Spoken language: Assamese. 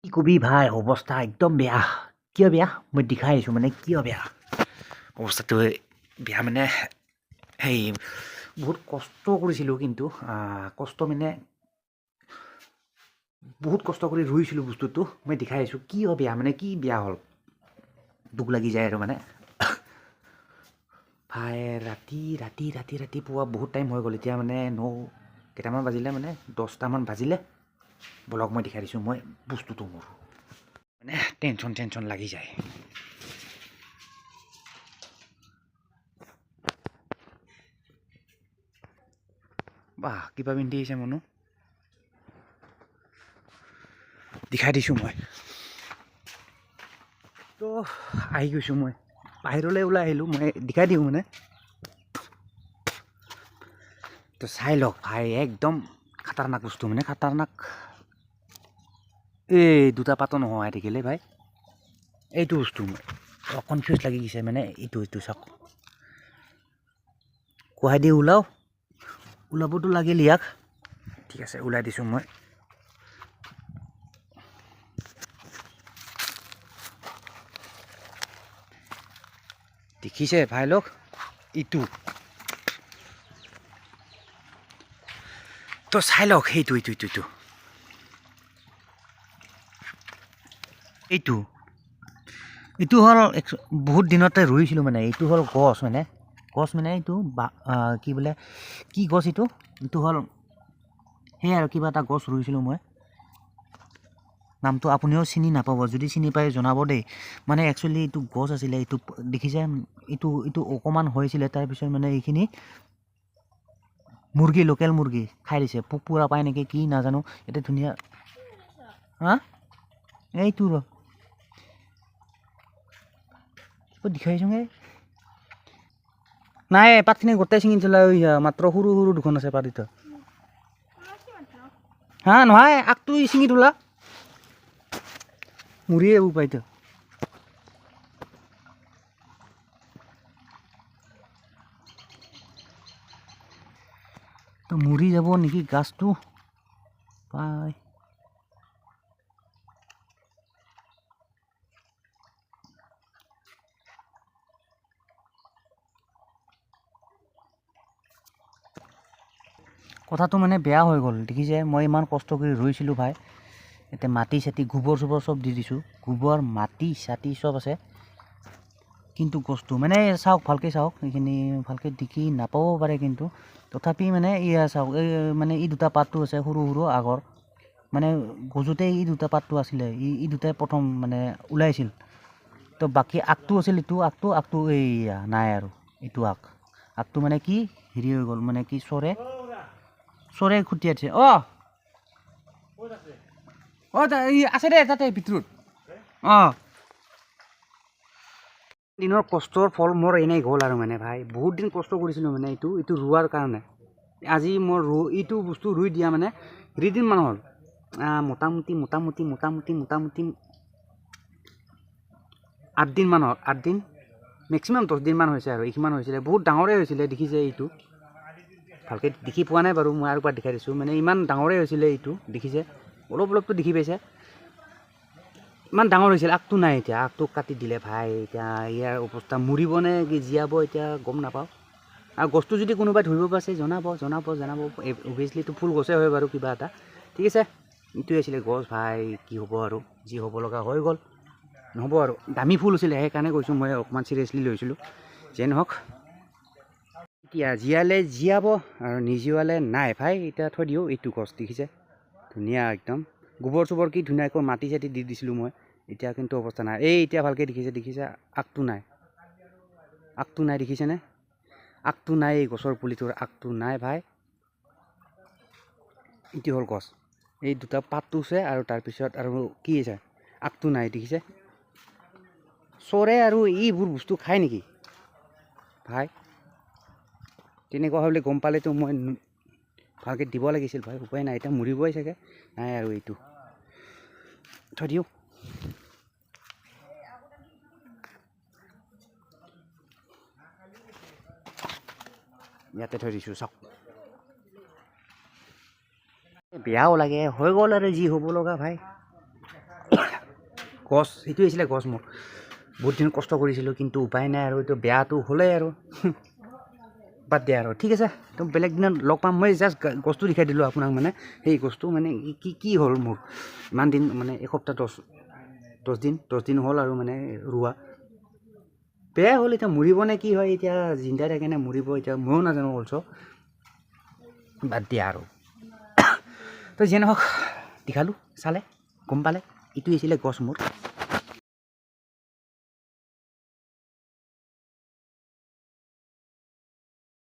কি কবি ভাই অৱস্থা একদম বেয়া কিয় বেয়া মই দেখাই আহিছোঁ মানে কিয় বেয়া অৱস্থাটো বেয়া মানে সেই বহুত কষ্ট কৰিছিলোঁ কিন্তু কষ্ট মানে বহুত কষ্ট কৰি ৰুইছিলোঁ বস্তুটো মই দেখাই আহিছোঁ কিয় বেয়া মানে কি বেয়া হ'ল দুখ লাগি যায় আৰু মানে ভাই ৰাতিপুৱা বহুত টাইম হৈ গ'ল এতিয়া মানে কেইটামান বাজিলে মানে 10টামান বাজিলে ব্লগ মই দেখাই দিছোঁ মই বস্তুটো মোৰ মানে টেনশ্যন লাগি যায় বাহ কিবা পিন্ধি আহিছে মনো দেখাই দিছোঁ মই তো আহি গৈছোঁ মই বাহিৰলৈ ওলাই আহিলোঁ মই দেখাই দিওঁ মানে তো চাই লওক ভাই একদম খাতাৰনাক বস্তু মানে খাতাৰনাক এই দুটা পাতো নহয় থাকিলে ভাই এইটো বস্তু কনফিউজ লাগি গৈছে মানে এইটো চাওক কোহাই দি ওলাবতো লাগিল ইয়াক ঠিক আছে ওলাই দিছোঁ মই দেখিছে ভাই লওক ইটো তো চাই লওক এইটো হ'ল বহুত দিনতে ৰুইছিলোঁ মানে এইটো হ'ল গছ মানে এইটো কি বোলে কি গছ এইটো হ'ল সেয়াই আৰু কিবা এটা গছ ৰুইছিলোঁ মই নামটো আপুনিও চিনি নাপাব যদি চিনি পায় জনাব দেই মানে একচুৱেলি এইটো গছ আছিলে এইটো দেখিছে এইটো অকণমান হৈছিলে তাৰপিছত মানে এইখিনি মুৰ্গী লোকেল মুৰ্গী খাই দিছে পোক পুৰা পায় নেকি কি নাজানো এতিয়া ধুনীয়া হা এইটো দেখাইছোঁগে নাই পাতখিনি গোটেই ছিঙি থ'লে মাত্ৰ সৰু দুখন আছে পাত এতিয়া হা নহয় আগটো ছিঙি থ'লা মুৰিয়ে উপায়টো তো মৰি যাব নেকি গাছটো পাই কথাটো মানে বেয়া হৈ গ'ল দেখিছে মই ইমান কষ্ট কৰি ৰুইছিলোঁ ভাই এতিয়া মাটি চাটি গোবৰ চোবৰ চব দি দিছোঁ গোবৰ মাটি চাটি চব আছে কিন্তু গছটো মানে চাওক ভালকৈ চাওক এইখিনি ভালকৈ দেখি নাপাবও পাৰে কিন্তু তথাপি মানে এয়া চাওক এই মানে এই দুটা পাতটো আছে সৰু আগৰ মানে গজোতে এই দুটা পাতটো আছিলে এই দুটাই প্ৰথম মানে ওলাইছিল তো বাকী আগটো আছিল এইটো আগটো এইয়া নাই আৰু এইটো আগটো মানে কি হেৰি হৈ গ'ল মানে কি চৰে খুটিয়াইছে আছে দে তাতে ভিতৰত দিনৰ কষ্টৰ ফল মোৰ এনেই গ'ল আৰু মানে ভাই বহুত দিন কষ্ট কৰিছিলোঁ মানে এইটো ৰোৱাৰ কাৰণে আজি মোৰ এইটো বস্তু ৰুই দিয়া মানে 3 দিনমান হ'ল মোটামুটি 8 দিনমান হ'ল 8 দিন মেক্সিমাম 10 দিনমান হৈছে আৰু এইখিনিমান হৈছিলে বহুত ডাঙৰেই হৈছিলে দেখিছে এইটো ভালকৈ দেখি পোৱা নাই বাৰু মই আৰু এবাৰ দেখাই দিছোঁ মানে ইমান ডাঙৰেই হৈছিলে এইটো দেখিছে অলপতো দেখি পাইছে ইমান ডাঙৰ হৈছিল আগটো নাই এতিয়া আগটো কাটি দিলে ভাই এতিয়া ইয়াৰ অৱস্থা মৰিব নে কি জীয়াব এতিয়া গম নাপাওঁ আৰু গছটো যদি কোনোবাই ধৰিব পাৰিছে জনাব অভিয়াছলিটো ফুল গছেই হয় বাৰু কিবা এটা ঠিক আছে এইটোৱে আছিলে গছ ভাই কি হ'ব আৰু যি হ'ব লগা হৈ গ'ল নহ'ব আৰু দামী ফুল আছিলে সেইকাৰণে কৈছোঁ মই অকণমান চিৰিয়াছলি লৈছিলোঁ যে নহওক এতিয়া জীয়ালে জীয়াব আৰু নিজীয়ালে নাই ভাই এতিয়া থৈ দিওঁ এইটো গছ দেখিছে ধুনীয়া একদম গোবৰ চোবৰ কি ধুনীয়াকৈ মাটি চাটি দি দিছিলোঁ মই এতিয়া কিন্তু অৱস্থা নাই এতিয়া ভালকৈ দেখিছে আগটো নাই দেখিছেনে আগটো নাই এই গছৰ পুলিটোৰ আগটো নাই ভাই এইটো হ'ল গছ এই দুটা পাতটো আছে আৰু তাৰপিছত আৰু কি আছে আগটো নাই দেখিছে চৰে আৰু এইবোৰ বস্তু খায় নেকি ভাই তেনেকুৱা হ'লে গম পালেতো মই ভালকৈ দিব লাগিছিল ভাই উপায় নাই এতিয়া মৰিবই চাগে নাই আৰু এইটো থৈ দিওঁ ইয়াতে থৈ দিছোঁ চাওক বেয়াও লাগে হৈ গ'ল আৰু যি হ'ব লগা ভাই গছ এইটো হৈছিলে গছ মোৰ বহুত দিন কষ্ট কৰিছিলোঁ কিন্তু উপায় নাই আৰু এইটো বেয়াটো হ'লেই আৰু বাদ দিয়া আৰু ঠিক আছে তো বেলেগ দিনত লগ পাম মই জাষ্ট গছটো দেখাই দিলোঁ আপোনাক মানে সেই গছটো মানে কি হ'ল মোৰ ইমান দিন মানে এসপ্তাহ 10 দিন হ'ল আৰু মানে ৰোৱা বেয়া হ'ল এতিয়া মৰিব নে কি হয় এতিয়া জিন্দা থাকে নে মৰিব এতিয়া ময়ো নাজানো অলছ' বাদ দিয়া আৰু তো যেনে হওক দেখালোঁ চালে গম পালে এইটো হৈছিলে গছ মোৰ